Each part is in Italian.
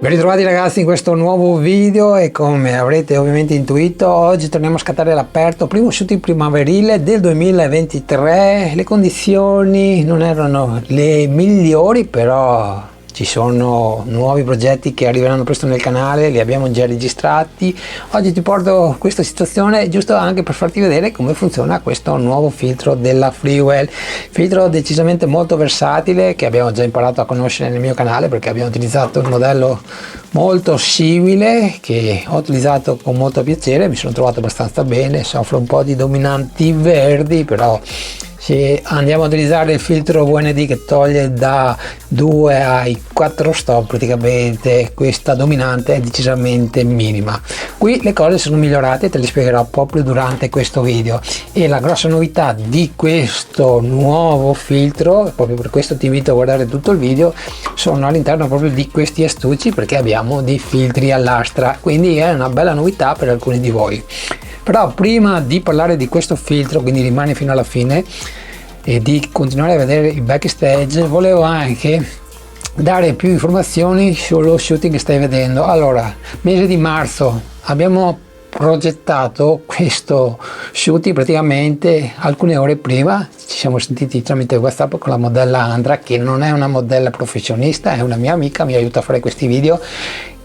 Ben ritrovati ragazzi in questo nuovo video e come avrete ovviamente intuito oggi torniamo a scattare l'aperto primo shooting primaverile del 2023. Le condizioni non erano le migliori, però ci sono nuovi progetti che arriveranno presto nel canale, li abbiamo già registrati. Oggi ti porto questa situazione giusto anche per farti vedere come funziona questo nuovo filtro della Freewell, filtro decisamente molto versatile che abbiamo già imparato a conoscere nel mio canale, perché abbiamo utilizzato un modello molto simile che ho utilizzato con molto piacere, mi sono trovato abbastanza bene, soffre un po' di dominanti verdi, però se andiamo a utilizzare il filtro VND che toglie da 2 ai 4 stop, praticamente questa dominante è decisamente minima. Qui le cose sono migliorate, te le spiegherò proprio durante questo video, e la grossa novità di questo nuovo filtro, proprio per questo ti invito a guardare tutto il video, sono all'interno proprio di questi astucci, perché abbiamo dei filtri all'astra, quindi è una bella novità per alcuni di voi. Però prima di parlare di questo filtro, quindi rimani fino alla fine e di continuare a vedere il backstage, volevo anche dare più informazioni sullo shooting che stai vedendo. Allora, mese di marzo abbiamo progettato questo shooting praticamente alcune ore prima, ci siamo sentiti tramite WhatsApp con la modella Andra, che non è una modella professionista, è una mia amica, mi aiuta a fare questi video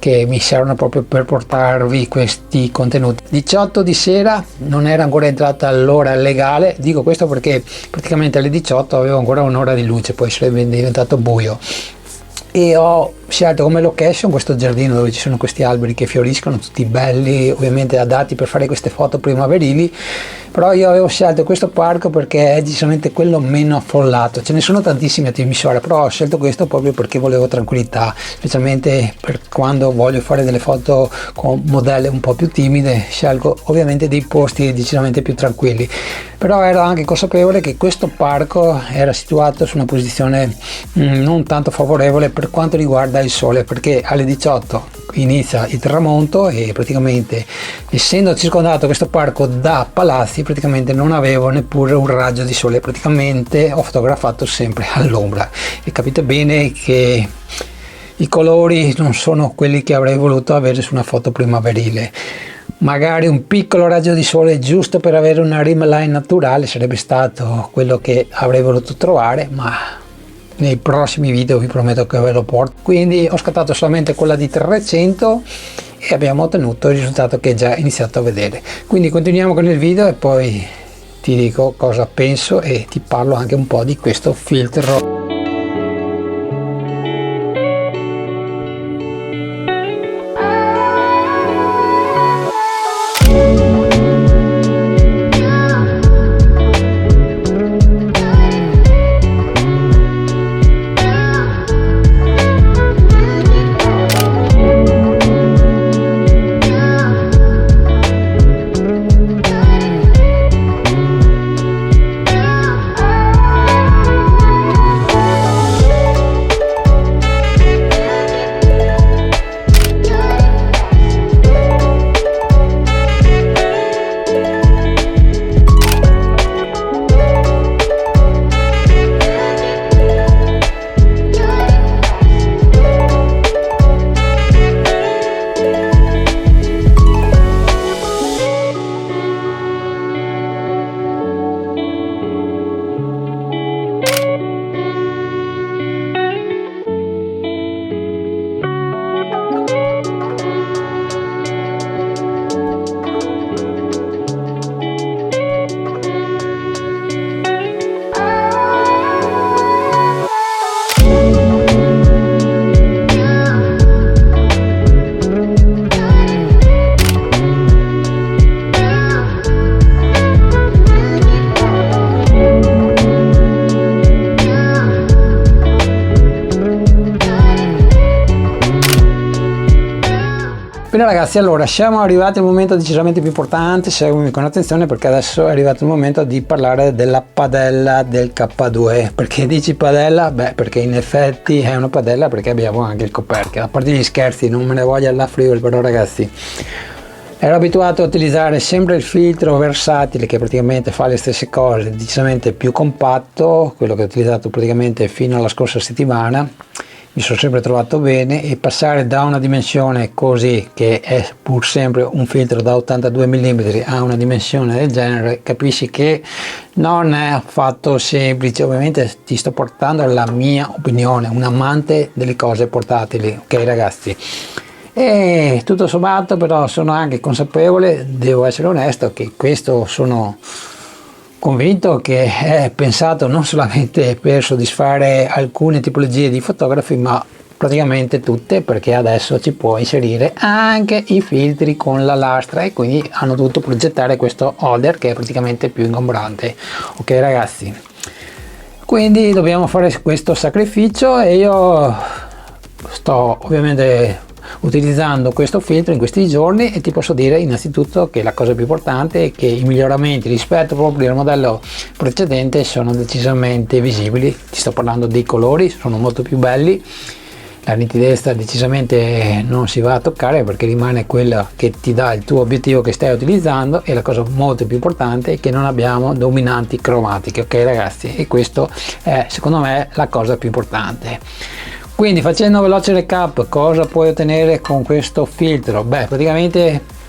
che mi servono proprio per portarvi questi contenuti. 18 di sera, non era ancora entrata l'ora legale, dico questo perché praticamente alle 18 avevo ancora un'ora di luce, poi sarebbe diventato buio, e ho scelto come location questo giardino dove ci sono questi alberi che fioriscono tutti belli, ovviamente adatti per fare queste foto primaverili. Però io avevo scelto questo parco perché è decisamente quello meno affollato, ce ne sono tantissimi a Timisoara, però ho scelto questo proprio perché volevo tranquillità, specialmente per quando voglio fare delle foto con modelle un po' più timide, scelgo ovviamente dei posti decisamente più tranquilli. Però ero anche consapevole che questo parco era situato su una posizione non tanto favorevole per quanto riguarda il sole, perché alle 18 inizia il tramonto e praticamente, essendo circondato questo parco da palazzi, praticamente non avevo neppure un raggio di sole, praticamente ho fotografato sempre all'ombra, e capite bene che i colori non sono quelli che avrei voluto avere su una foto primaverile. Magari un piccolo raggio di sole giusto per avere una rimline naturale sarebbe stato quello che avrei voluto trovare, ma nei prossimi video vi prometto che ve lo porto. Quindi ho scattato solamente quella di 300 e abbiamo ottenuto il risultato che già iniziato a vedere. Quindi continuiamo con il video e poi ti dico cosa penso e ti parlo anche un po' di questo filtro. Bene ragazzi, allora siamo arrivati al momento decisamente più importante, seguimi con attenzione perché adesso è arrivato il momento di parlare della padella del K2. Perché dici padella? Beh, perché in effetti è una padella, perché abbiamo anche il coperchio. A parte gli scherzi, non me ne voglia la Friuli, però ragazzi, ero abituato a utilizzare sempre il filtro versatile che praticamente fa le stesse cose, decisamente più compatto, quello che ho utilizzato praticamente fino alla scorsa settimana. Mi sono sempre trovato bene, e passare da una dimensione così, che è pur sempre un filtro da 82 mm, a una dimensione del genere, capisci che non è affatto semplice. Ovviamente ti sto portando la mia opinione, un amante delle cose portatili, ok ragazzi? E tutto sommato però sono anche consapevole, devo essere onesto, che questo sono convinto che è pensato non solamente per soddisfare alcune tipologie di fotografi, ma praticamente tutte, perché adesso ci può inserire anche i filtri con la lastra, e quindi hanno dovuto progettare questo holder che è praticamente più ingombrante, ok ragazzi? Quindi dobbiamo fare questo sacrificio, e io sto ovviamente utilizzando questo filtro in questi giorni, e ti posso dire innanzitutto che la cosa più importante è che i miglioramenti rispetto proprio al modello precedente sono decisamente visibili. Ti sto parlando dei colori, sono molto più belli, la nitidezza decisamente non si va a toccare perché rimane quella che ti dà il tuo obiettivo che stai utilizzando, e la cosa molto più importante è che non abbiamo dominanti cromatiche, ok ragazzi? E questo è secondo me la cosa più importante. Quindi, facendo un veloce recap, cosa puoi ottenere con questo filtro? Beh, praticamente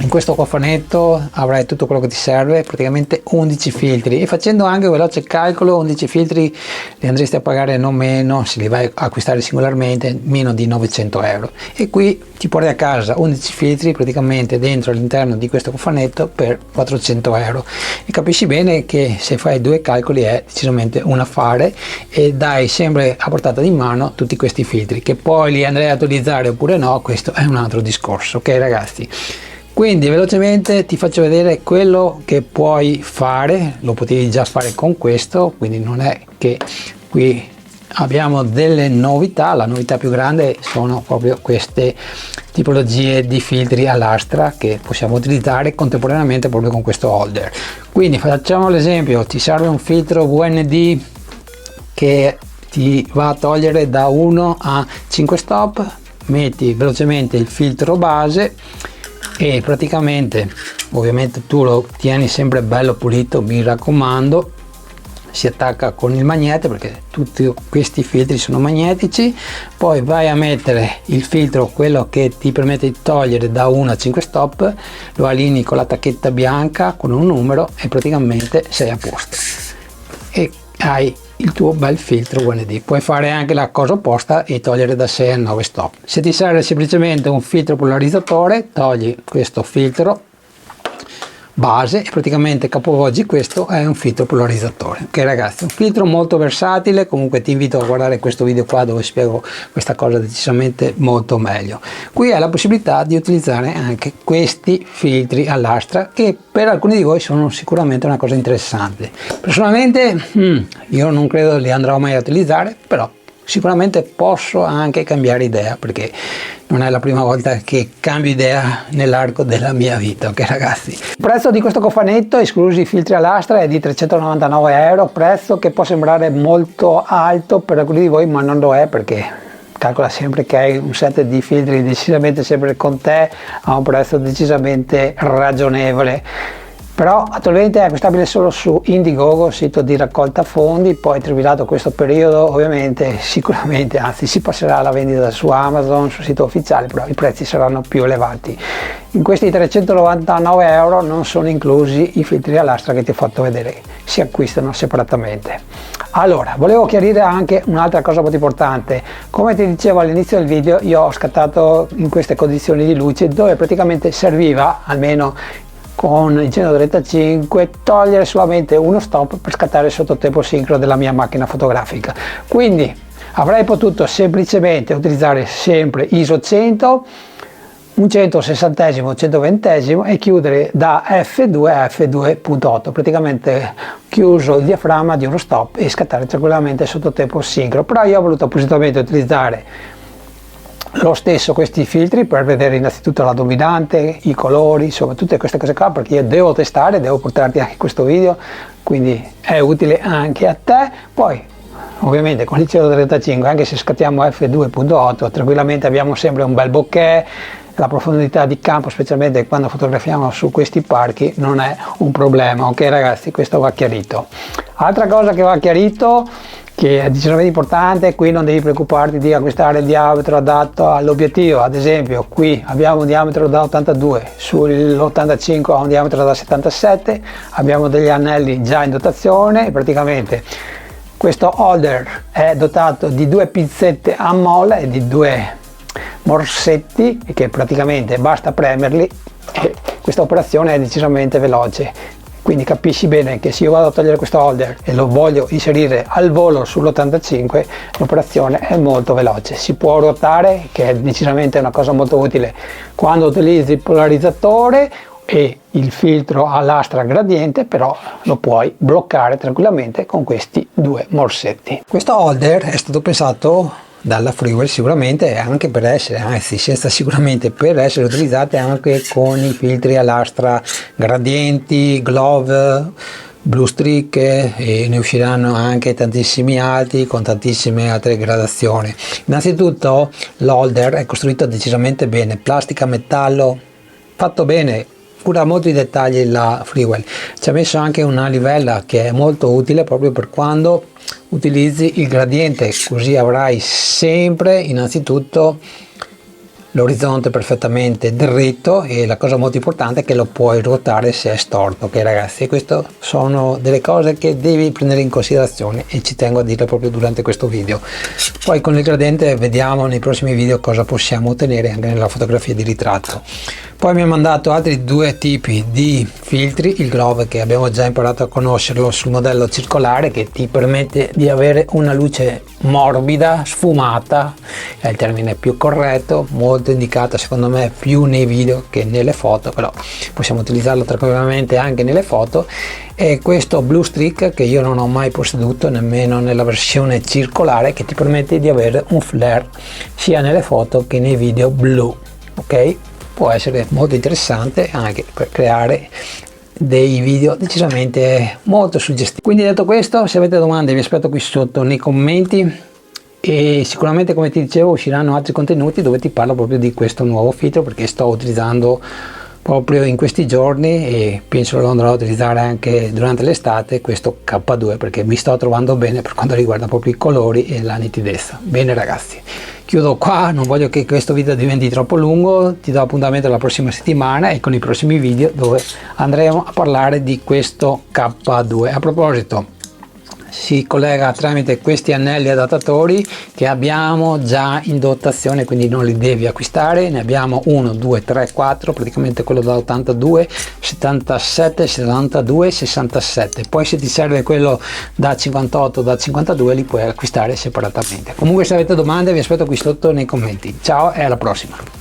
in questo cofanetto avrai tutto quello che ti serve, praticamente 11 filtri, e facendo anche un veloce calcolo 11 filtri li andresti a pagare non meno, se li vai a acquistare singolarmente, meno di 900 euro. E qui ti porti a casa 11 filtri praticamente dentro all'interno di questo cofanetto per 400 euro, e capisci bene che se fai due calcoli è decisamente un affare, e dai sempre a portata di mano tutti questi filtri. Che poi li andrei a utilizzare oppure no, questo è un altro discorso, ok ragazzi? Quindi velocemente ti faccio vedere quello che puoi fare. Lo potevi già fare con questo, quindi non è che qui abbiamo delle novità. La novità più grande sono proprio queste tipologie di filtri a lastra che possiamo utilizzare contemporaneamente proprio con questo holder. Quindi facciamo l'esempio: ti serve un filtro VND che ti va a togliere da 1 a 5 stop, metti velocemente il filtro base, e praticamente ovviamente tu lo tieni sempre bello pulito, mi raccomando, si attacca con il magnete perché tutti questi filtri sono magnetici. Poi vai a mettere il filtro, quello che ti permette di togliere da 1 a 5 stop, lo allinei con la tacchetta bianca con un numero, e praticamente sei a posto e hai il tuo bel filtro VND. Puoi fare anche la cosa opposta e togliere da 6 a 9 stop. Se ti serve semplicemente un filtro polarizzatore, togli questo filtro base e praticamente capovolgi questo, è un filtro polarizzatore. Ok ragazzi, un filtro molto versatile. Comunque ti invito a guardare questo video qua dove spiego questa cosa decisamente molto meglio. Qui hai la possibilità di utilizzare anche questi filtri a lastra, che per alcuni di voi sono sicuramente una cosa interessante. Personalmente io non credo li andrò mai a utilizzare, però sicuramente posso anche cambiare idea, perché non è la prima volta che cambio idea nell'arco della mia vita, ok ragazzi? Il prezzo di questo cofanetto, esclusi i filtri a lastra, è di 399 euro, prezzo che può sembrare molto alto per alcuni di voi, ma non lo è, perché calcola sempre che hai un set di filtri decisamente sempre con te a un prezzo decisamente ragionevole. Però attualmente è acquistabile solo su Indiegogo, sito di raccolta fondi. Poi, terminato questo periodo, ovviamente sicuramente, anzi si passerà alla vendita su Amazon, sul sito ufficiale, però i prezzi saranno più elevati. In questi 399 euro non sono inclusi i filtri a lastra che ti ho fatto vedere, si acquistano separatamente. Allora, volevo chiarire anche un'altra cosa molto importante. Come ti dicevo all'inizio del video, io ho scattato in queste condizioni di luce, dove praticamente serviva, almeno con il 135, togliere solamente uno stop per scattare il sottotempo sincro della mia macchina fotografica. Quindi avrei potuto semplicemente utilizzare sempre ISO 100, un 160esimo, 120esimo, e chiudere da F2 a F2.8, praticamente chiuso il diaframma di uno stop, e scattare tranquillamente il sottotempo sincro. Però io ho voluto appositamente utilizzare Lo stesso questi filtri per vedere innanzitutto la dominante, i colori, insomma tutte queste cose qua, perché io devo testare, devo portarti anche questo video, quindi è utile anche a te. Poi ovviamente con il cielo 35, anche se scattiamo f2.8, tranquillamente abbiamo sempre un bel bokeh. La profondità di campo, specialmente quando fotografiamo su questi parchi, non è un problema. Ok ragazzi, questo va chiarito. Altra cosa che va chiarito, che è decisamente importante, qui non devi preoccuparti di acquistare il diametro adatto all'obiettivo. Ad esempio qui abbiamo un diametro da 82, sull'85 ha un diametro da 77, abbiamo degli anelli già in dotazione e praticamente questo holder è dotato di 2 pinzette a molle e di 2 morsetti che praticamente basta premerli e questa operazione è decisamente veloce. Quindi capisci bene che se io vado a togliere questo holder e lo voglio inserire al volo sull'85, l'operazione è molto veloce. Si può ruotare, che è decisamente una cosa molto utile quando utilizzi il polarizzatore e il filtro a lastra gradiente, però lo puoi bloccare tranquillamente con questi 2 morsetti. Questo holder è stato pensato dalla Freewell sicuramente anche per essere, anzi senza sicuramente, per essere utilizzate anche con i filtri a lastra gradienti, glove, blue streak, e ne usciranno anche tantissimi altri con tantissime altre gradazioni. Innanzitutto l'holder è costruito decisamente bene, plastica, metallo, fatto bene, cura molto i dettagli la Freewell. Ci ha messo anche una livella che è molto utile proprio per quando utilizzi il gradiente, così avrai sempre innanzitutto l'orizzonte perfettamente dritto e la cosa molto importante è che lo puoi ruotare se è storto. Ok ragazzi, queste sono delle cose che devi prendere in considerazione e ci tengo a dirle proprio durante questo video. Poi con il gradiente vediamo nei prossimi video cosa possiamo ottenere anche nella fotografia di ritratto. Poi mi ha mandato altri 2 tipi di filtri, il glove che abbiamo già imparato a conoscerlo sul modello circolare, che ti permette di avere una luce morbida, sfumata, è il termine più corretto, molto indicata secondo me più nei video che nelle foto, però possiamo utilizzarlo tranquillamente anche nelle foto. E questo blue streak che io non ho mai posseduto nemmeno nella versione circolare, che ti permette di avere un flare sia nelle foto che nei video blu. Ok, può essere molto interessante anche per creare dei video decisamente molto suggestivi. Quindi detto questo, se avete domande vi aspetto qui sotto nei commenti e sicuramente, come ti dicevo, usciranno altri contenuti dove ti parlo proprio di questo nuovo filtro, perché sto utilizzando proprio in questi giorni e penso lo andrò a utilizzare anche durante l'estate, questo K2, perché mi sto trovando bene per quanto riguarda proprio i colori e la nitidezza. Bene ragazzi, chiudo qua, non voglio che questo video diventi troppo lungo, ti do appuntamento la prossima settimana e con i prossimi video dove andremo a parlare di questo K2. A proposito, si collega tramite questi anelli adattatori che abbiamo già in dotazione, quindi non li devi acquistare. Ne abbiamo 1, 2, 3, 4, praticamente quello da 82, 77, 72, 67. Poi se ti serve quello da 58, da 52 li puoi acquistare separatamente. Comunque se avete domande vi aspetto qui sotto nei commenti. Ciao e alla prossima.